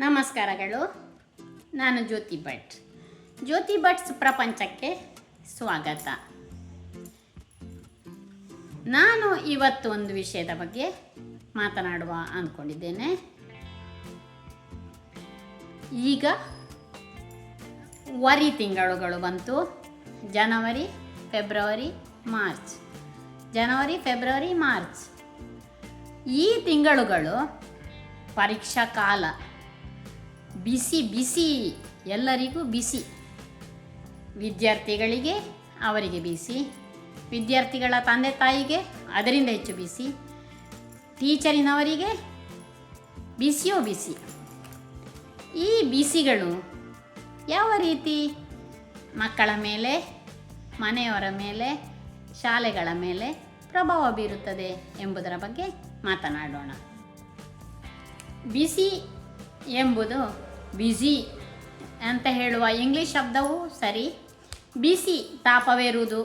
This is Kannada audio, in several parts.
ನಮಸ್ಕಾರಗಳು. ನಾನು ಜ್ಯೋತಿ ಭಟ್. ಜ್ಯೋತಿ ಭಟ್ಸ್ ಪ್ರಪಂಚಕ್ಕೆ ಸ್ವಾಗತ. ನಾನು ಇವತ್ತು ಒಂದು ವಿಷಯದ ಬಗ್ಗೆ ಮಾತನಾಡುವ ಅಂದ್ಕೊಂಡಿದ್ದೇನೆ. ಈಗ ವರಿ ತಿಂಗಳುಗಳು ಬಂತು. ಜನವರಿ, ಫೆಬ್ರವರಿ, ಮಾರ್ಚ್. ಈ ತಿಂಗಳುಗಳು ಪರೀಕ್ಷಾ ಕಾಲ. ಬಿಸಿ ಎಲ್ಲರಿಗೂ ಬಿಸಿ. ವಿದ್ಯಾರ್ಥಿಗಳಿಗೆ ಅವರಿಗೆ ಬಿಸಿ, ವಿದ್ಯಾರ್ಥಿಗಳ ತಂದೆ ತಾಯಿಗೆ ಅದರಿಂದ ಹೆಚ್ಚು ಬಿಸಿ, ಟೀಚರಿನವರಿಗೆ ಬಿಸಿಯೋ ಬಿಸಿ. ಈ ಬಿಸಿಗಳು ಯಾವ ರೀತಿ ಮಕ್ಕಳ ಮೇಲೆ, ಮನೆಯವರ ಮೇಲೆ, ಶಾಲೆಗಳ ಮೇಲೆ ಪ್ರಭಾವ ಬೀರುತ್ತದೆ ಎಂಬುದರ ಬಗ್ಗೆ ಮಾತನಾಡೋಣ. ಬಿಸಿ ಎಂಬುದು ಬಿಸಿ ಅಂತ ಹೇಳುವ ಇಂಗ್ಲೀಷ್ ಶಬ್ದವೂ ಸರಿ, ಬಿಸಿ ತಾಪವೇರುವುದು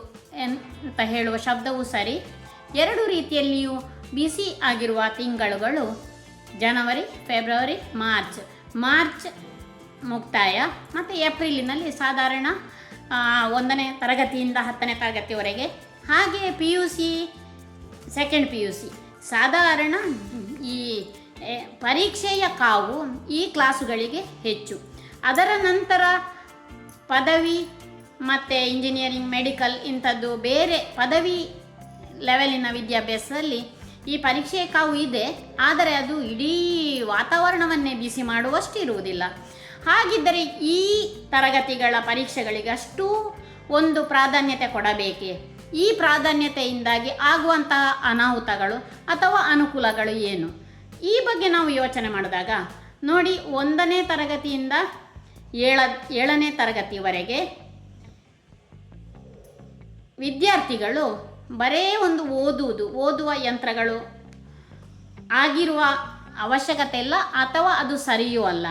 ಅಂತ ಹೇಳುವ ಶಬ್ದವೂ ಸರಿ. ಎರಡು ರೀತಿಯಲ್ಲಿಯೂ ಬಿಸಿ ಆಗಿರುವ ತಿಂಗಳುಗಳು ಜನವರಿ, ಫೆಬ್ರವರಿ, ಮಾರ್ಚ್ ಮುಕ್ತಾಯ ಮತ್ತು ಏಪ್ರಿಲಿನಲ್ಲಿ ಸಾಧಾರಣ 1ನೇ ತರಗತಿಯಿಂದ 10ನೇ ತರಗತಿವರೆಗೆ, ಹಾಗೆ PUC, ಸೆಕೆಂಡ್ PUC ಸಾಧಾರಣ ಈ ಪರೀಕ್ಷೆಯ ಕಾವು ಈ ಕ್ಲಾಸುಗಳಿಗೆ ಹೆಚ್ಚು. ಅದರ ನಂತರ ಪದವಿ ಮತ್ತು ಇಂಜಿನಿಯರಿಂಗ್, ಮೆಡಿಕಲ್ ಇಂಥದ್ದು ಬೇರೆ ಪದವಿ ಲೆವೆಲಿನ ವಿದ್ಯಾಭ್ಯಾಸದಲ್ಲಿ ಈ ಪರೀಕ್ಷೆಯ ಕಾವು ಇದೆ, ಆದರೆ ಅದು ಇಡೀ ವಾತಾವರಣವನ್ನೇ ಬಿಸಿ ಮಾಡುವಷ್ಟು ಇರುವುದಿಲ್ಲ. ಹಾಗಿದ್ದರೆ ಈ ತರಗತಿಗಳ ಪರೀಕ್ಷೆಗಳಿಗೆ ಅಷ್ಟೂ ಒಂದು ಪ್ರಾಧಾನ್ಯತೆ ಕೊಡಬೇಕೇ? ಈ ಪ್ರಾಧಾನ್ಯತೆಯಿಂದಾಗಿ ಆಗುವಂತಹ ಅನಾಹುತಗಳು ಅಥವಾ ಅನುಕೂಲಗಳು ಏನು? ಈ ಬಗ್ಗೆ ನಾವು ಯೋಚನೆ ಮಾಡಿದಾಗ ನೋಡಿ, 1ನೇ ತರಗತಿಯಿಂದ 7ನೇ ತರಗತಿವರೆಗೆ ವಿದ್ಯಾರ್ಥಿಗಳು ಬರೇ ಒಂದು ಓದುವ ಯಂತ್ರಗಳು ಆಗಿರುವ ಅವಶ್ಯಕತೆ ಇಲ್ಲ, ಅಥವಾ ಅದು ಸರಿಯೂ ಅಲ್ಲ.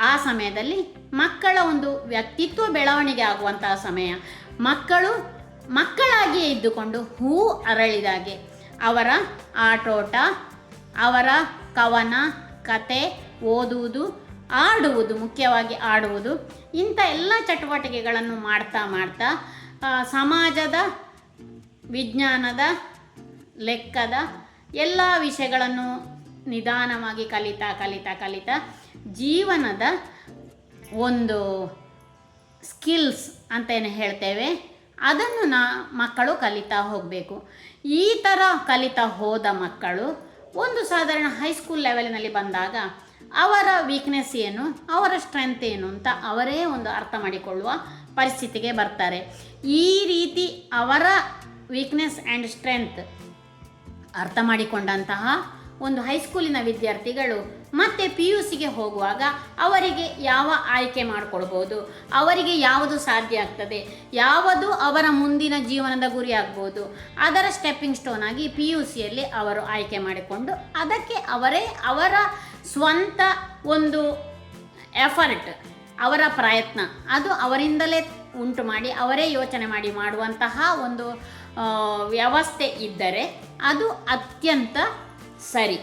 ಆ ಸಮಯದಲ್ಲಿ ಮಕ್ಕಳ ಒಂದು ವ್ಯಕ್ತಿತ್ವ ಬೆಳವಣಿಗೆ ಆಗುವಂತಹ ಸಮಯ. ಮಕ್ಕಳು ಮಕ್ಕಳಾಗಿಯೇ ಇದ್ದುಕೊಂಡು ಹೂ ಅರಳಿದಾಗೆ ಅವರ ಆಟೋಟ, ಅವರ ಕವನ, ಕತೆ, ಓದುವುದು, ಆಡುವುದು, ಮುಖ್ಯವಾಗಿ ಆಡುವುದು, ಇಂಥ ಎಲ್ಲ ಚಟುವಟಿಕೆಗಳನ್ನು ಮಾಡ್ತಾ ಸಮಾಜದ, ವಿಜ್ಞಾನದ, ಲೆಕ್ಕದ ಎಲ್ಲ ವಿಷಯಗಳನ್ನು ನಿಧಾನವಾಗಿ ಕಲಿತಾ ಜೀವನದ ಒಂದು ಸ್ಕಿಲ್ಸ್ ಅಂತೇನು ಹೇಳ್ತೇವೆ, ಅದನ್ನು ಮಕ್ಕಳು ಕಲಿತಾ ಹೋಗಬೇಕು. ಈ ಥರ ಕಲಿತಾ ಹೋದ ಮಕ್ಕಳು ಒಂದು ಸಾಧಾರಣ ಹೈಸ್ಕೂಲ್ ಲೆವೆಲಿನಲ್ಲಿ ಬಂದಾಗ ಅವರ ವೀಕ್ನೆಸ್ ಏನು, ಅವರ ಸ್ಟ್ರೆಂತ್ ಏನು ಅಂತ ಅವರೇ ಒಂದು ಅರ್ಥ ಮಾಡಿಕೊಳ್ಳುವ ಪರಿಸ್ಥಿತಿಗೆ ಬರ್ತಾರೆ. ಈ ರೀತಿ ಅವರ ವೀಕ್ನೆಸ್ ಆ್ಯಂಡ್ ಸ್ಟ್ರೆಂತ್ ಅರ್ಥ ಮಾಡಿಕೊಂಡಂತಹ ಒಂದು ಹೈಸ್ಕೂಲಿನ ವಿದ್ಯಾರ್ಥಿಗಳು ಮತ್ತೆ PUCಗೆ ಹೋಗುವಾಗ ಅವರಿಗೆ ಯಾವ ಆಯ್ಕೆ ಮಾಡಿಕೊಳ್ಬೋದು, ಅವರಿಗೆ ಯಾವುದು ಸಾಧ್ಯ ಆಗ್ತದೆ, ಯಾವುದು ಅವರ ಮುಂದಿನ ಜೀವನದ ಗುರಿ ಆಗ್ಬೋದು, ಅದರ ಸ್ಟೆಪ್ಪಿಂಗ್ ಸ್ಟೋನ್ ಆಗಿ PUCಯಲ್ಲಿ ಅವರು ಆಯ್ಕೆ ಮಾಡಿಕೊಂಡು ಅದಕ್ಕೆ ಅವರ ಸ್ವಂತ ಒಂದು ಎಫರ್ಟ್, ಅವರ ಪ್ರಯತ್ನ, ಅದು ಅವರಿಂದಲೇ ಉಂಟು ಮಾಡಿ ಅವರೇ ಯೋಚನೆ ಮಾಡಿ ಮಾಡುವಂತಹ ಒಂದು ವ್ಯವಸ್ಥೆ ಇದ್ದರೆ ಅದು ಅತ್ಯಂತ ಸರಿ.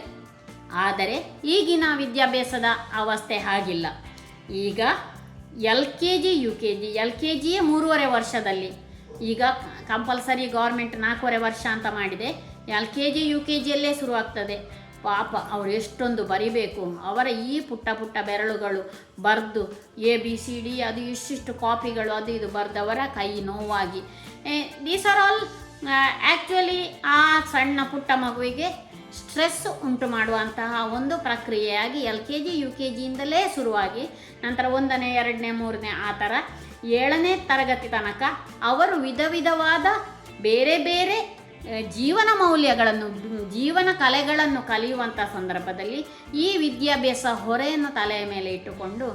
ಆದರೆ ಈಗಿನ ವಿದ್ಯಾಭ್ಯಾಸದ ಅವಸ್ಥೆ ಹಾಗಿಲ್ಲ. ಈಗ LKG, UKG, LKGಯೇ 3.5 ವರ್ಷದಲ್ಲಿ, ಈಗ ಕಂಪಲ್ಸರಿ ಗೌರ್ಮೆಂಟ್ 4.5 ವರ್ಷ ಅಂತ ಮಾಡಿದೆ. LKG, UKGಯಲ್ಲೇ ಶುರುವಾಗ್ತದೆ. ಪಾಪ ಅವರು ಎಷ್ಟೊಂದು ಬರಿಬೇಕು, ಅವರ ಈ ಪುಟ್ಟ ಬೆರಳುಗಳು ಬರೆದು ABCD ಅದು ಇಷ್ಟಿಷ್ಟು ಕಾಪಿಗಳು ಅದು ಇದು ಬರೆದವರ ಕೈ ನೋವಾಗಿ. ದೀಸ್ ಆರ್ ಆಲ್ ಆ್ಯಕ್ಚುಲಿ ಆ ಸಣ್ಣ ಪುಟ್ಟ ಮಗುವಿಗೆ ಸ್ಟ್ರೆಸ್ ಉಂಟು ಮಾಡುವಂತಹ ಒಂದು ಪ್ರಕ್ರಿಯೆಯಾಗಿ LKG, UKGಯಿಂದಲೇ ಶುರುವಾಗಿ ನಂತರ 1ನೇ, 2ನೇ, 3ನೇ ಆ ಥರ 7ನೇ ತರಗತಿ ತನಕ ಅವರು ವಿಧವಾದ ಬೇರೆ ಜೀವನ ಮೌಲ್ಯಗಳನ್ನು, ಜೀವನ ಕಲೆಗಳನ್ನು ಕಲಿಯುವಂಥ ಸಂದರ್ಭದಲ್ಲಿ ಈ ವಿದ್ಯಾಭ್ಯಾಸ ಹೊರೆಯನ್ನು ತಲೆಯ ಮೇಲೆ ಇಟ್ಟುಕೊಂಡು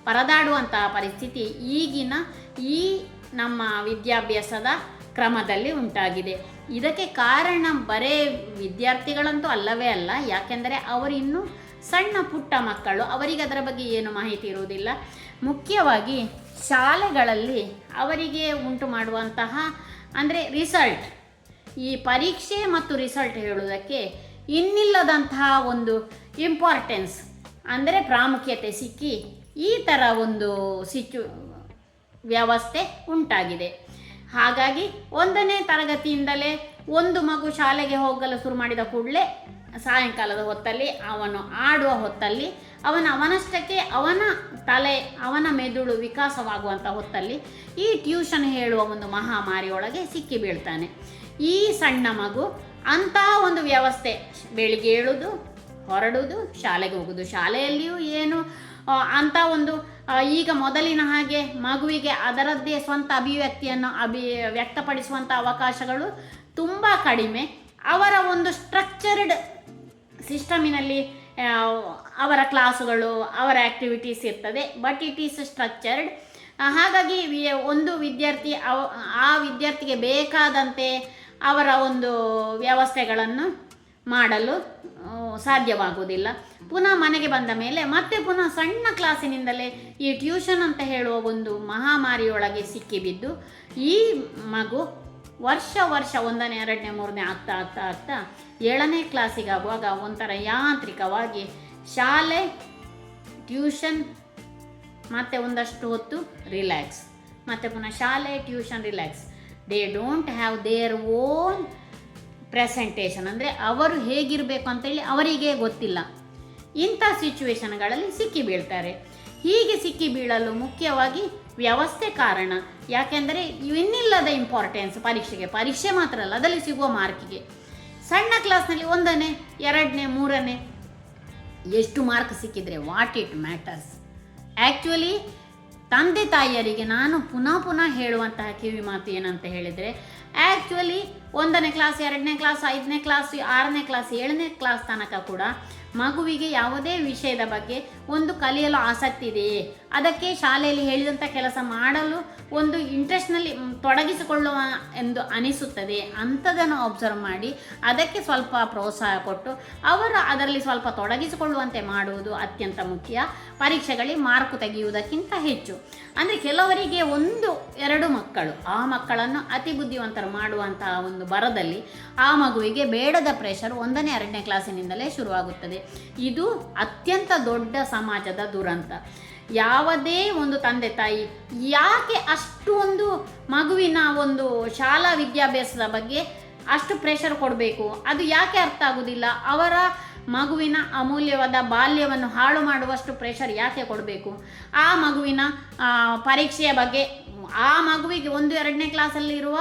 ಪರದಾಡುವಂತಹ ಪರಿಸ್ಥಿತಿ ಈಗಿನ ಈ ನಮ್ಮ ವಿದ್ಯಾಭ್ಯಾಸದ ಕ್ರಮದಲ್ಲಿ ಉಂಟಾಗಿದೆ. ಇದಕ್ಕೆ ಕಾರಣ ಬರೇ ವಿದ್ಯಾರ್ಥಿಗಳಂತೂ ಅಲ್ಲವೇ ಅಲ್ಲ. ಯಾಕೆಂದರೆ ಅವರು ಇನ್ನೂ ಸಣ್ಣ ಪುಟ್ಟ ಮಕ್ಕಳು, ಅವರಿಗೆ ಅದರ ಬಗ್ಗೆ ಏನು ಮಾಹಿತಿ ಇರುವುದಿಲ್ಲ. ಮುಖ್ಯವಾಗಿ ಶಾಲೆಗಳಲ್ಲಿ ಅವರಿಗೆ ಉಂಟು ಮಾಡುವಂತಹ ಅಂದರೆ ರಿಸಲ್ಟ್, ಈ ಪರೀಕ್ಷೆ ಮತ್ತು ರಿಸಲ್ಟ್ ಹೇಳುವುದಕ್ಕೆ ಇನ್ನಿಲ್ಲದಂತಹ ಒಂದು ಇಂಪಾರ್ಟೆನ್ಸ್ ಅಂದರೆ ಪ್ರಾಮುಖ್ಯತೆ ಸಿಕ್ಕಿ ಈ ಥರ ಒಂದು ವ್ಯವಸ್ಥೆ ಉಂಟಾಗಿದೆ. ಹಾಗಾಗಿ 1ನೇ ತರಗತಿಯಿಂದಲೇ ಒಂದು ಮಗು ಶಾಲೆಗೆ ಹೋಗಲು ಶುರು ಮಾಡಿದ ಕೂಡಲೇ ಸಾಯಂಕಾಲದ ಹೊತ್ತಲ್ಲಿ ಅವನು ಆಡುವ ಹೊತ್ತಲ್ಲಿ ಅವನಷ್ಟಕ್ಕೆ ಅವನ ತಲೆ ಅವನ ಮೆದುಳು ವಿಕಾಸವಾಗುವಂಥ ಹೊತ್ತಲ್ಲಿ ಈ ಟ್ಯೂಷನ್ ಹೇಳುವ ಒಂದು ಮಹಾಮಾರಿಯೊಳಗೆ ಸಿಕ್ಕಿ ಬೀಳ್ತಾನೆ. ಈ ಸಣ್ಣ ಮಗು ಅಂತಹ ಒಂದು ವ್ಯವಸ್ಥೆ, ಬೆಳಿಗ್ಗೆ ಏಳುವುದು, ಹೊರಡುವುದು, ಶಾಲೆಗೆ ಹೋಗೋದು, ಶಾಲೆಯಲ್ಲಿಯೂ ಏನು ಅಂಥ ಒಂದು ಈಗ ಮೊದಲಿನ ಹಾಗೆ ಮಗುವಿಗೆ ಅದರದ್ದೇ ಸ್ವಂತ ಅಭಿವ್ಯಕ್ತಿಯನ್ನು ವ್ಯಕ್ತಪಡಿಸುವಂಥ ಅವಕಾಶಗಳು ತುಂಬ ಕಡಿಮೆ. ಅವರ ಒಂದು ಸ್ಟ್ರಕ್ಚರ್ಡ್ ಸಿಸ್ಟಮಿನಲ್ಲಿ ಅವರ ಕ್ಲಾಸುಗಳು, ಅವರ ಆ್ಯಕ್ಟಿವಿಟೀಸ್ ಇರ್ತದೆ, ಬಟ್ ಇಟ್ ಈಸ್ ಸ್ಟ್ರಕ್ಚರ್ಡ್. ಹಾಗಾಗಿ ಒಂದು ವಿದ್ಯಾರ್ಥಿ ಆ ವಿದ್ಯಾರ್ಥಿಗೆ ಬೇಕಾದಂತೆ ಅವರ ಒಂದು ವ್ಯವಸ್ಥೆಗಳನ್ನು ಮಾಡಲು ಸಾಧ್ಯವಾಗುವುದಿಲ್ಲ. ಪುನಃ ಮನೆಗೆ ಬಂದ ಮೇಲೆ ಮತ್ತೆ ಪುನಃ ಸಣ್ಣ ಕ್ಲಾಸಿನಿಂದಲೇ ಈ ಟ್ಯೂಷನ್ ಅಂತ ಹೇಳುವ ಒಂದು ಮಹಾಮಾರಿಯೊಳಗೆ ಸಿಕ್ಕಿಬಿದ್ದು ಈ ಮಗು ವರ್ಷ 1ನೇ 2ನೇ 3ನೇ ಆಗ್ತಾ 7ನೇ ಕ್ಲಾಸಿಗಾಗುವಾಗ ಒಂಥರ ಯಾಂತ್ರಿಕವಾಗಿ ಶಾಲೆ, ಟ್ಯೂಷನ್, ಮತ್ತು ಒಂದಷ್ಟು ಹೊತ್ತು ರಿಲ್ಯಾಕ್ಸ್, ಮತ್ತು ಪುನಃ ಶಾಲೆ, tuition, relax. They don't have their own presentation, ಅಂದರೆ ಅವರು ಹೇಗಿರಬೇಕು ಅಂತೇಳಿ ಅವರಿಗೆ ಗೊತ್ತಿಲ್ಲ. ಇಂಥ ಸಿಚುವೇಶನ್ಗಳಲ್ಲಿ ಸಿಕ್ಕಿ ಬೀಳ್ತಾರೆ. ಹೀಗೆ ಸಿಕ್ಕಿ ಬೀಳಲು ಮುಖ್ಯವಾಗಿ ವ್ಯವಸ್ಥೆ ಕಾರಣ. ಯಾಕೆಂದರೆ ಇನ್ನಿಲ್ಲದ ಇಂಪಾರ್ಟೆನ್ಸ್ ಪರೀಕ್ಷೆ ಮಾತ್ರ ಅಲ್ಲ, ಅದರಲ್ಲಿ ಸಿಗುವ ಮಾರ್ಕಿಗೆ. ಸಣ್ಣ ಕ್ಲಾಸ್ನಲ್ಲಿ 1ನೇ 2ನೇ 3ನೇ ಎಷ್ಟು ಮಾರ್ಕ್ ಸಿಕ್ಕಿದರೆ ವಾಟ್ ಇಟ್ ಮ್ಯಾಟರ್ಸ್. ಆ್ಯಕ್ಚುಲಿ ತಂದೆ ತಾಯಿಯರಿಗೆ ನಾನು ಪುನಃ ಹೇಳುವಂತಹ ಕಿವಿ ಮಾತು ಏನಂತ ಹೇಳಿದರೆ, ಆ್ಯಕ್ಚುಲಿ 1ನೇ ಕ್ಲಾಸ್ 2ನೇ ಕ್ಲಾಸ್ 5ನೇ ಕ್ಲಾಸ್ 6ನೇ ಕ್ಲಾಸ್ 7ನೇ ಕ್ಲಾಸ್ ತನಕ ಕೂಡ ಮಗುವಿಗೆ ಯಾವುದೇ ವಿಷಯದ ಬಗ್ಗೆ ಒಂದು ಕಲಿಯಲು ಆಸಕ್ತಿ ಇದೆಯೇ, ಅದಕ್ಕೆ ಶಾಲೆಯಲ್ಲಿ ಹೇಳಿದಂಥ ಕೆಲಸ ಮಾಡಲು ಒಂದು ಇಂಟ್ರೆಸ್ಟ್ನಲ್ಲಿ ತೊಡಗಿಸಿಕೊಳ್ಳುವ ಎಂದು ಅನಿಸುತ್ತದೆ ಅಂಥದನ್ನು ಅಬ್ಸರ್ವ್ ಮಾಡಿ ಅದಕ್ಕೆ ಸ್ವಲ್ಪ ಪ್ರೋತ್ಸಾಹ ಕೊಟ್ಟು ಅವರು ಅದರಲ್ಲಿ ಸ್ವಲ್ಪ ತೊಡಗಿಸಿಕೊಳ್ಳುವಂತೆ ಮಾಡುವುದು ಅತ್ಯಂತ ಮುಖ್ಯ. ಪರೀಕ್ಷೆಗಳಿಗೆ ಮಾರ್ಕು ತೆಗೆಯುವುದಕ್ಕಿಂತ ಹೆಚ್ಚು. ಅಂದರೆ ಕೆಲವರಿಗೆ 1-2 ಮಕ್ಕಳು, ಆ ಮಕ್ಕಳನ್ನು ಅತಿ ಬುದ್ಧಿವಂತರು ಮಾಡುವಂತಹ ಒಂದು ಬರದಲ್ಲಿ ಆ ಮಗುವಿಗೆ ಬೇಡದ ಪ್ರೆಷರ್ 1ನೇ 2ನೇ ಕ್ಲಾಸಿನಿಂದಲೇ ಶುರುವಾಗುತ್ತದೆ. ಇದು ಅತ್ಯಂತ ದೊಡ್ಡ ಸಮಾಜದ ದುರಂತ. ಯಾವುದೇ ಒಂದು ತಂದೆ ತಾಯಿ ಯಾಕೆ ಅಷ್ಟು ಒಂದು ಮಗುವಿನ ಒಂದು ಶಾಲಾ ವಿದ್ಯಾಭ್ಯಾಸದ ಬಗ್ಗೆ ಅಷ್ಟು ಪ್ರೆಷರ್ ಕೊಡಬೇಕು, ಅದು ಯಾಕೆ ಅರ್ಥ ಆಗುವುದಿಲ್ಲ. ಅವರ ಮಗುವಿನ ಅಮೂಲ್ಯವಾದ ಬಾಲ್ಯವನ್ನು ಹಾಳು ಮಾಡುವಷ್ಟು ಪ್ರೆಷರ್ ಯಾಕೆ ಕೊಡಬೇಕು. ಆ ಮಗುವಿನ ಪರೀಕ್ಷೆಯ ಬಗ್ಗೆ, ಆ ಮಗುವಿಗೆ 1-2ನೇ ಕ್ಲಾಸಲ್ಲಿರುವ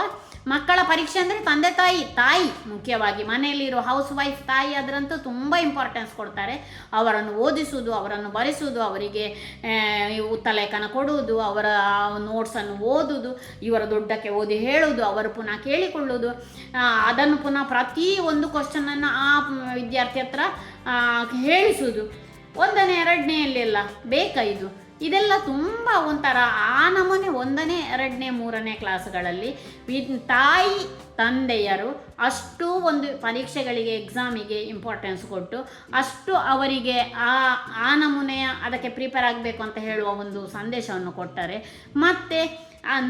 ಮಕ್ಕಳ ಪರೀಕ್ಷೆ ಅಂದರೆ ತಂದೆ ತಾಯಿ ಮುಖ್ಯವಾಗಿ ಮನೆಯಲ್ಲಿರೋ ಹೌಸ್ ವೈಫ್ ತಾಯಿ ಅದರಂತೂ ತುಂಬ ಇಂಪಾರ್ಟೆನ್ಸ್ ಕೊಡ್ತಾರೆ. ಅವರನ್ನು ಓದಿಸುವುದು, ಅವರನ್ನು ಬರೆಸುವುದು, ಅವರಿಗೆ ಉತ್ತಲೇಖನ ಕೊಡುವುದು, ಅವರ ನೋಟ್ಸನ್ನು ಓದುವುದು, ಇವರ ದೊಡ್ಡಕ್ಕೆ ಓದಿ ಹೇಳುವುದು, ಅವರು ಪುನಃ ಕೇಳಿಕೊಳ್ಳುವುದು, ಅದನ್ನು ಪುನಃ ಪ್ರತಿ ಒಂದು ಕ್ವಶನನ್ನು ಆ ವಿದ್ಯಾರ್ಥಿ ಹತ್ರ ಹೇಳಿಸುವುದು. 1ನೇ 2ನೇಯಲ್ಲೆಲ್ಲ ಬೇಕಾ ಇದು? ಇದೆಲ್ಲ ತುಂಬ ಒಂಥರ ಆ ನಮೂನೆ 1ನೇ 2ನೇ 3ನೇ ಕ್ಲಾಸ್ಗಳಲ್ಲಿ ತಾಯಿ ತಂದೆಯರು ಅಷ್ಟು ಒಂದು ಪರೀಕ್ಷೆಗಳಿಗೆ ಎಕ್ಸಾಮಿಗೆ ಇಂಪಾರ್ಟೆನ್ಸ್ ಕೊಟ್ಟು ಅಷ್ಟು ಅವರಿಗೆ ಆ ನಮೂನೆಯ ಅದಕ್ಕೆ ಪ್ರಿಪೇರ್ ಆಗಬೇಕು ಅಂತ ಹೇಳುವ ಒಂದು ಸಂದೇಶವನ್ನು ಕೊಟ್ಟರೆ, ಮತ್ತು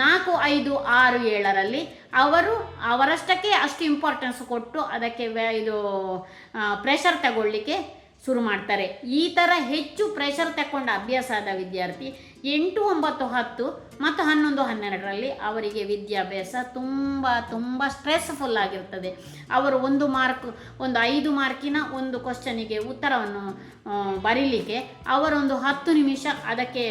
4, 5, 6, 7ರಲ್ಲಿ ಅವರು ಅವರಷ್ಟಕ್ಕೆ ಅಷ್ಟು ಇಂಪಾರ್ಟೆನ್ಸ್ ಕೊಟ್ಟು ಅದಕ್ಕೆ ಪ್ರೆಷರ್ ತಗೊಳ್ಳಿಕ್ಕೆ ಶುರು ಮಾಡ್ತಾರೆ. ಈ ಥರ ಹೆಚ್ಚು ಪ್ರೆಷರ್ ತಗೊಂಡ ಅಭ್ಯಾಸ ಆದ ವಿದ್ಯಾರ್ಥಿ 8, 9, 10 ಮತ್ತು 11, 12ರಲ್ಲಿ ಅವರಿಗೆ ವಿದ್ಯಾಭ್ಯಾಸ ತುಂಬ ಸ್ಟ್ರೆಸ್ಫುಲ್ ಆಗಿರ್ತದೆ. ಅವರು ಒಂದು 5 ಮಾರ್ಕಿನ ಒಂದು ಕ್ವಶನಿಗೆ ಉತ್ತರವನ್ನು ಬರೀಲಿಕ್ಕೆ ಅವರೊಂದು 10 ನಿಮಿಷ ಅದಕ್ಕೆ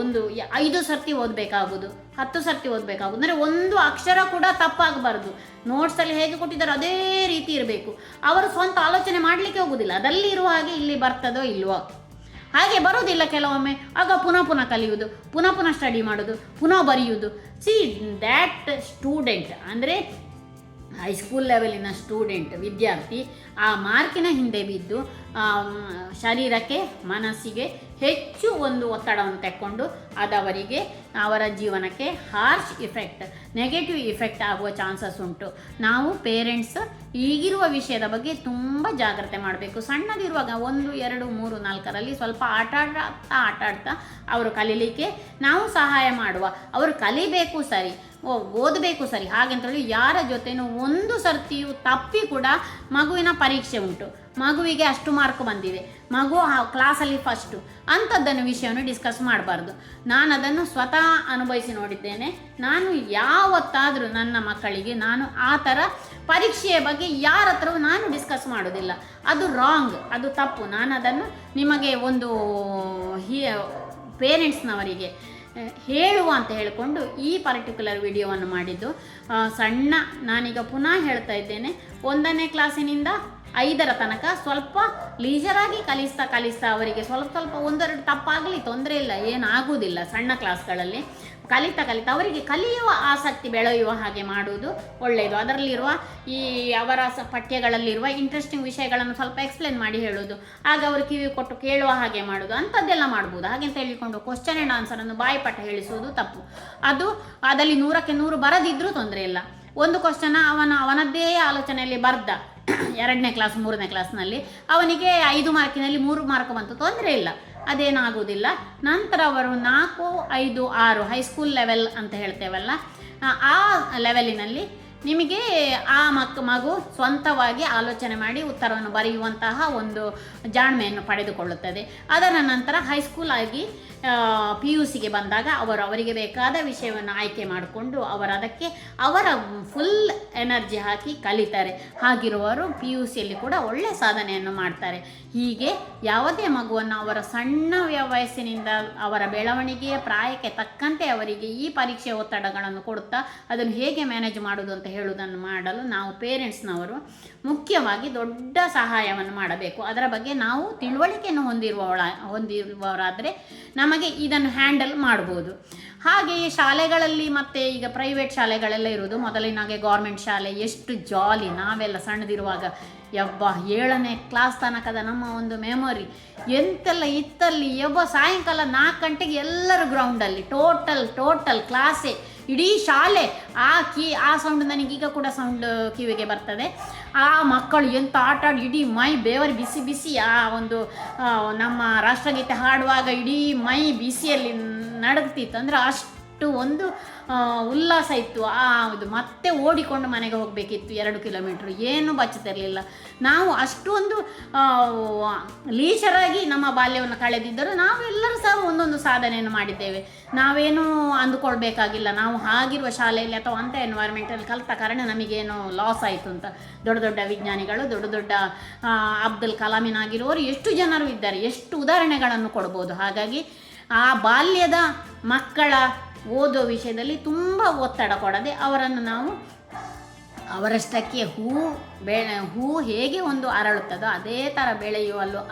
ಒಂದು 5 ಸರ್ತಿ ಓದಬೇಕಾಗೋದು, 10 ಸರ್ತಿ ಓದಬೇಕಾಗೋದು. ಅಂದರೆ ಒಂದು ಅಕ್ಷರ ಕೂಡ ತಪ್ಪಾಗಬಾರ್ದು. ನೋಟ್ಸಲ್ಲಿ ಹೇಗೆ ಕೊಟ್ಟಿದ್ದಾರೋ ಅದೇ ರೀತಿ ಇರಬೇಕು. ಅವರು ಸ್ವಂತ ಆಲೋಚನೆ ಮಾಡಲಿಕ್ಕೆ ಹೋಗೋದಿಲ್ಲ, ಅದಲ್ಲಿ ಇರುವ ಹಾಗೆ ಇಲ್ಲಿ ಬರ್ತದೋ ಇಲ್ವೋ, ಹಾಗೆ ಬರೋದಿಲ್ಲ ಕೆಲವೊಮ್ಮೆ. ಆಗ ಪುನಃ ಕಲಿಯುವುದು, ಪುನಃ ಸ್ಟಡಿ ಮಾಡೋದು, ಪುನಃ ಬರೆಯುವುದು. ದ್ಯಾಟ್ ಸ್ಟೂಡೆಂಟ್ ಅಂದರೆ ಹೈಸ್ಕೂಲ್ ಲೆವೆಲಿನ ವಿದ್ಯಾರ್ಥಿ ಆ ಮಾರ್ಕಿನ ಹಿಂದೆ ಬಿದ್ದು ಶರೀರಕ್ಕೆ ಮನಸ್ಸಿಗೆ ಹೆಚ್ಚು ಒಂದು ಒತ್ತಡವನ್ನು ತೆಕ್ಕೊಂಡು ಅದವರಿಗೆ ಅವರ ಜೀವನಕ್ಕೆ ಹಾರ್ಶ್ ಇಫೆಕ್ಟ್, ನೆಗೆಟಿವ್ ಇಫೆಕ್ಟ್ ಆಗುವ ಚಾನ್ಸಸ್ ಉಂಟು. ನಾವು ಪೇರೆಂಟ್ಸ್ ಈಗಿರುವ ವಿಷಯದ ಬಗ್ಗೆ ತುಂಬ ಜಾಗ್ರತೆ ಮಾಡಬೇಕು. ಸಣ್ಣದಿರುವಾಗ 1, 2, 3, 4ರಲ್ಲಿ ಸ್ವಲ್ಪ ಆಟಾಡ್ತಾ ಅವರು ಕಲೀಲಿಕ್ಕೆ ನಾವು ಸಹಾಯ ಮಾಡುವ. ಅವರು ಕಲಿಬೇಕು ಸರಿ, ಓದಬೇಕು ಸರಿ, ಹಾಗೆಂತೇಳಿ ಯಾರ ಜೊತೆನೂ ಒಂದು ಸರ್ತಿಯೂ ತಪ್ಪಿ ಕೂಡ ಮಗುವಿನ ಪರೀಕ್ಷೆ ಉಂಟು, ಮಗುವಿಗೆ ಅಷ್ಟು ಮಾರ್ಕ್ ಬಂದಿದೆ, ಮಗು ಆ ಕ್ಲಾಸಲ್ಲಿ ಫಸ್ಟು ಅಂಥದ್ದನ್ನು ವಿಷಯವನ್ನು ಡಿಸ್ಕಸ್ ಮಾಡಬಾರ್ದು. ನಾನು ಅದನ್ನು ಸ್ವತಃ ಅನುಭವಿಸಿ ನೋಡಿದ್ದೇನೆ. ನಾನು ಯಾವತ್ತಾದರೂ ನನ್ನ ಮಕ್ಕಳಿಗೆ ನಾನು ಆ ಥರ ಪರೀಕ್ಷೆಯ ಬಗ್ಗೆ ಯಾರ ಹತ್ರವೂ ನಾನು ಡಿಸ್ಕಸ್ ಮಾಡೋದಿಲ್ಲ. ಅದು ರಾಂಗ್, ಅದು ತಪ್ಪು. ನಾನು ಅದನ್ನು ನಿಮಗೆ ಒಂದು ಪೇರೆಂಟ್ಸ್ನವರಿಗೆ ಹೇಳುವ ಅಂತ ಹೇಳಿಕೊಂಡು ಈ ಪರ್ಟಿಕ್ಯುಲರ್ ವಿಡಿಯೋವನ್ನು ಮಾಡಿದ್ದು. ಸಣ್ಣ, ನಾನೀಗ ಪುನಃ ಹೇಳ್ತಾ ಇದ್ದೇನೆ, 1ನೇ ಕ್ಲಾಸಿನಿಂದ 5ರ ತನಕ ಸ್ವಲ್ಪ ಲೀಜರಾಗಿ ಕಲಿಸ್ತಾ ಅವರಿಗೆ ಸ್ವಲ್ಪ ಒಂದೆರಡು ತಪ್ಪಾಗಲಿ ತೊಂದರೆ ಇಲ್ಲ, ಏನಾಗುವುದಿಲ್ಲ. ಸಣ್ಣ ಕ್ಲಾಸ್ಗಳಲ್ಲಿ ಕಲಿತಾ ಅವರಿಗೆ ಕಲಿಯುವ ಆಸಕ್ತಿ ಬೆಳೆಯುವ ಹಾಗೆ ಮಾಡುವುದು ಒಳ್ಳೆಯದು. ಅದರಲ್ಲಿರುವ ಈ ಅವರ ಪಠ್ಯಗಳಲ್ಲಿರುವ ಇಂಟ್ರೆಸ್ಟಿಂಗ್ ವಿಷಯಗಳನ್ನು ಸ್ವಲ್ಪ ಎಕ್ಸ್ಪ್ಲೇನ್ ಮಾಡಿ ಹೇಳೋದು, ಆಗ ಅವರು ಕಿವಿ ಕೊಟ್ಟು ಕೇಳುವ ಹಾಗೆ ಮಾಡೋದು, ಅಂಥದ್ದೆಲ್ಲ ಮಾಡ್ಬೋದು. ಹಾಗೆಂತ ಹೇಳಿಕೊಂಡು ಕ್ವಶ್ಚನ್ ಆ್ಯಂಡ್ ಆನ್ಸರನ್ನು ಬಾಯಿಪಾಠ ಹೇಳಿಸುವುದು ತಪ್ಪು. ಅದು ಅದರಲ್ಲಿ 100ಕ್ಕೆ 100 ಬರದಿದ್ದರೂ ತೊಂದರೆ ಇಲ್ಲ. ಒಂದು ಕ್ವಶ್ಚನ ಅವನದ್ದೇ ಆಲೋಚನೆಯಲ್ಲಿ ಬರ್ದ 2ನೇ ಕ್ಲಾಸ್ 3ನೇ ಕ್ಲಾಸ್ನಲ್ಲಿ, ಅವನಿಗೆ 5 ಮಾರ್ಕಿನಲ್ಲಿ 3 ಮಾರ್ಕ್ ಬಂತು, ತೊಂದರೆ ಇಲ್ಲ, ಅದೇನಾಗುವುದಿಲ್ಲ. ನಂತರ ಅವರು 4, 5, 6 ಹೈಸ್ಕೂಲ್ ಲೆವೆಲ್ ಅಂತ ಹೇಳ್ತೇವಲ್ಲ, ಆ ಲೆವೆಲಿನಲ್ಲಿ ನಿಮಗೆ ಆ ಮಗು ಸ್ವಂತವಾಗಿ ಆಲೋಚನೆ ಮಾಡಿ ಉತ್ತರವನ್ನು ಬರೆಯುವಂತಹ ಒಂದು ಜಾಣ್ಮೆಯನ್ನು ಪಡೆದುಕೊಳ್ಳುತ್ತದೆ. ಅದರ ನಂತರ ಹೈಸ್ಕೂಲ್ ಆಗಿ PUCಗೆ ಬಂದಾಗ ಅವರಿಗೆ ಬೇಕಾದ ವಿಷಯವನ್ನು ಆಯ್ಕೆ ಮಾಡಿಕೊಂಡು ಅದಕ್ಕೆ ಅವರ ಫುಲ್ ಎನರ್ಜಿ ಹಾಕಿ ಕಲಿತಾರೆ. ಹಾಗಿರುವವರು PUCಯಲ್ಲಿ ಕೂಡ ಒಳ್ಳೆಯ ಸಾಧನೆಯನ್ನು ಮಾಡ್ತಾರೆ. ಹೀಗೆ ಯಾವುದೇ ಮಗುವನ್ನು ಅವರ ಸಣ್ಣ ವಯಸ್ಸಿನಿಂದ ಅವರ ಬೆಳವಣಿಗೆಯ ಪ್ರಾಯಕ್ಕೆ ತಕ್ಕಂತೆ ಅವರಿಗೆ ಈ ಪರೀಕ್ಷೆ ಒತ್ತಡಗಳನ್ನು ಕೊಡುತ್ತಾ ಅದನ್ನು ಹೇಗೆ ಮ್ಯಾನೇಜ್ ಮಾಡೋದು ಅಂತ ಹೇಳುವುದನ್ನು ಮಾಡಲು ನಾವು ಪೇರೆಂಟ್ಸ್ನವರು ಮುಖ್ಯವಾಗಿ ದೊಡ್ಡ ಸಹಾಯವನ್ನು ಮಾಡಬೇಕು. ಅದರ ಬಗ್ಗೆ ನಾವು ತಿಳುವಳಿಕೆಯನ್ನು ಹೊಂದಿರುವವರಾದರೆ ನಮಗೆ ಇದನ್ನು ಹ್ಯಾಂಡಲ್ ಮಾಡ್ಬೋದು. ಹಾಗೆಯೇ ಶಾಲೆಗಳಲ್ಲಿ ಮತ್ತು ಈಗ ಪ್ರೈವೇಟ್ ಶಾಲೆಗಳೆಲ್ಲ ಇರೋದು, ಮೊದಲಿನಾಗೆ ಗೌರ್ಮೆಂಟ್ ಶಾಲೆ ಎಷ್ಟು ಜಾಲಿ. ನಾವೆಲ್ಲ ಸಣ್ಣದಿರುವಾಗ 7ನೇ ಕ್ಲಾಸ್ ತನಕದ ನಮ್ಮ ಒಂದು ಮೆಮೊರಿ ಎಂತೆಲ್ಲ ಇತ್ತಲ್ಲಿ. ಸಾಯಂಕಾಲ 4 ಗಂಟೆಗೆ ಎಲ್ಲರೂ ಗ್ರೌಂಡಲ್ಲಿ ಟೋಟಲ್ ಕ್ಲಾಸೇ, ಇಡೀ ಶಾಲೆ. ಆ ಸೌಂಡ್ ನನಗೀಗ ಕೂಡ ಸೌಂಡ್ ಕಿವಿಗೆ ಬರ್ತದೆ. ಆ ಮಕ್ಕಳು ಎಂತ ಆಟ ಆಡಿ ಇಡೀ ಮೈ ಬೆವರು ಬಿಸಿ ಆ ಒಂದು ನಮ್ಮ ರಾಷ್ಟ್ರಗೀತೆ ಹಾಡುವಾಗ ಇಡೀ ಮೈ ಬಿಸಿಯಲ್ಲಿ ನಡಗ್ತಿತ್ತು. ಅಂದರೆ ಅಷ್ಟು ಒಂದು ಉಲ್ಲಾಸ ಇತ್ತು. ಇದು ಮತ್ತೆ ಓಡಿಕೊಂಡು ಮನೆಗೆ ಹೋಗಬೇಕಿತ್ತು 2 ಕಿಲೋಮೀಟ್ರ್, ಏನೂ ಬಚ್ಚುತ್ತಿರಲಿಲ್ಲ. ನಾವು ಅಷ್ಟೊಂದು ಲೀಚರಾಗಿ ನಮ್ಮ ಬಾಲ್ಯವನ್ನು ಕಳೆದಿದ್ದರೂ ನಾವೆಲ್ಲರೂ ಸಹ ಒಂದೊಂದು ಸಾಧನೆಯನ್ನು ಮಾಡಿದ್ದೇವೆ. ನಾವೇನೂ ಅಂದುಕೊಳ್ಬೇಕಾಗಿಲ್ಲ, ನಾವು ಹಾಗಿರುವ ಶಾಲೆಯಲ್ಲಿ ಅಥವಾ ಅಂಥ ಎನ್ವೈರ್ಮೆಂಟಲ್ಲಿ ಕಲಿತ ಕಾರಣ ನಮಗೇನು ಲಾಸ್ ಆಯಿತು ಅಂತ. ದೊಡ್ಡ ವಿಜ್ಞಾನಿಗಳು, ದೊಡ್ಡ ಅಬ್ದುಲ್ ಕಲಾಮಿನಾಗಿರುವವರು ಎಷ್ಟು ಜನರು ಇದ್ದಾರೆ, ಎಷ್ಟು ಉದಾಹರಣೆಗಳನ್ನು ಕೊಡ್ಬೋದು. ಹಾಗಾಗಿ ಆ ಬಾಲ್ಯದ ಮಕ್ಕಳ ಓದೋ ವಿಷಯದಲ್ಲಿ ತುಂಬ ಒತ್ತಡ ಕೊಡದೆ ಅವರನ್ನು ನಾವು ಅವರಷ್ಟಕ್ಕೆ ಹೂ ಹೇಗೆ ಒಂದು ಅರಳುತ್ತದೋ ಅದೇ ಥರ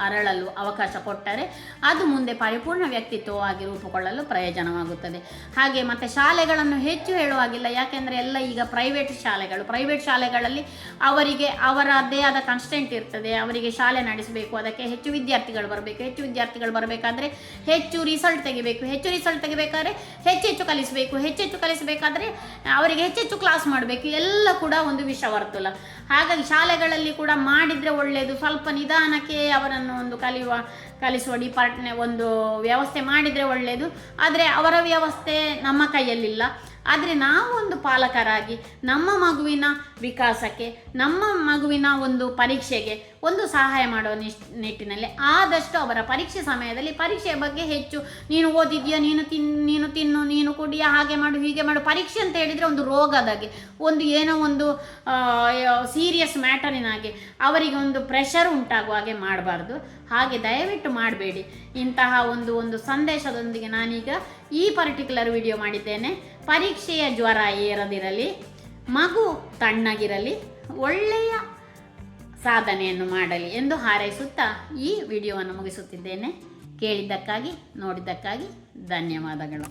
ಅರಳಲು ಅವಕಾಶ ಕೊಟ್ಟರೆ ಅದು ಮುಂದೆ ಪರಿಪೂರ್ಣ ವ್ಯಕ್ತಿತ್ವವಾಗಿ ರೂಪುಗೊಳ್ಳಲು ಪ್ರಯೋಜನವಾಗುತ್ತದೆ. ಹಾಗೆ ಮತ್ತು ಶಾಲೆಗಳನ್ನು ಹೆಚ್ಚು ಹೇಳುವಾಗಿಲ್ಲ, ಯಾಕೆಂದರೆ ಎಲ್ಲ ಈಗ ಪ್ರೈವೇಟ್ ಶಾಲೆಗಳಲ್ಲಿ ಅವರಿಗೆ ಅವರದ್ದೇ ಆದ ಕನ್ಸ್ಟೆಂಟ್ ಇರ್ತದೆ. ಅವರಿಗೆ ಶಾಲೆ ನಡೆಸಬೇಕು, ಅದಕ್ಕೆ ಹೆಚ್ಚು ವಿದ್ಯಾರ್ಥಿಗಳು ಬರಬೇಕಾದ್ರೆ ಹೆಚ್ಚು ರಿಸಲ್ಟ್ ತೆಗಿಬೇಕಾದ್ರೆ ಹೆಚ್ಚೆಚ್ಚು ಕಲಿಸಬೇಕಾದ್ರೆ ಅವರಿಗೆ ಹೆಚ್ಚೆಚ್ಚು ಕ್ಲಾಸ್ ಮಾಡಬೇಕು. ಎಲ್ಲ ಕೂಡ ಒಂದು ವಿಷವರ್ತುಲ. ಹಾಗಾಗಿ ಶಾಲೆಗಳಲ್ಲಿ ಕೂಡ ಮಾಡಿದರೆ ಒಳ್ಳೆಯದು. ಸ್ವಲ್ಪ ನಿಧಾನಕ್ಕೆ ಅವರನ್ನು ಒಂದು ಕಲಿಸುವ ಒಂದು ವ್ಯವಸ್ಥೆ ಮಾಡಿದರೆ ಒಳ್ಳೆಯದು. ಆದರೆ ಅವರ ವ್ಯವಸ್ಥೆ ನಮ್ಮ ಕೈಯಲ್ಲಿಲ್ಲ. ಆದರೆ ನಾವು ಒಂದು ಪಾಲಕರಾಗಿ ನಮ್ಮ ಮಗುವಿನ ವಿಕಾಸಕ್ಕೆ, ನಮ್ಮ ಮಗುವಿನ ಒಂದು ಪರೀಕ್ಷೆಗೆ ಒಂದು ಸಹಾಯ ಮಾಡುವ ನಿಟ್ಟಿನಲ್ಲಿ ಆದಷ್ಟು ಅವರ ಪರೀಕ್ಷೆ ಸಮಯದಲ್ಲಿ ಪರೀಕ್ಷೆಯ ಬಗ್ಗೆ ಹೆಚ್ಚು ನೀನು ಓದಿದ್ಯಾ, ನೀನು ತಿನ್ನು, ನೀನು ಕುಡಿಯ, ಹಾಗೆ ಮಾಡು, ಹೀಗೆ ಮಾಡು. ಪರೀಕ್ಷೆ ಅಂತ ಹೇಳಿದರೆ ಒಂದು ರೋಗದಾಗೆ, ಏನೋ ಒಂದು ಸೀರಿಯಸ್ ಮ್ಯಾಟರಿನಾಗೆ ಅವರಿಗೆ ಒಂದು ಪ್ರೆಷರ್ ಉಂಟಾಗುವ ಹಾಗೆ ಮಾಡಬಾರ್ದು. ಹಾಗೆ ದಯವಿಟ್ಟು ಮಾಡಬೇಡಿ. ಇಂತಹ ಒಂದು ಸಂದೇಶದೊಂದಿಗೆ ನಾನೀಗ ಈ ಪರ್ಟಿಕ್ಯುಲರ್ ವಿಡಿಯೋ ಮಾಡಿದ್ದೇನೆ. ಪರೀಕ್ಷೆಯ ಜ್ವರ ಏರದಿರಲಿ, ಮಗು ತಣ್ಣಗಿರಲಿ, ಒಳ್ಳೆಯ ಸಾಧನೆಯನ್ನು ಮಾಡಲಿ ಎಂದು ಹಾರೈಸುತ್ತಾ ಈ ವಿಡಿಯೋವನ್ನು ಮುಗಿಸುತ್ತಿದ್ದೇನೆ. ಕೇಳಿದ್ದಕ್ಕಾಗಿ, ನೋಡಿದ್ದಕ್ಕಾಗಿ ಧನ್ಯವಾದಗಳು.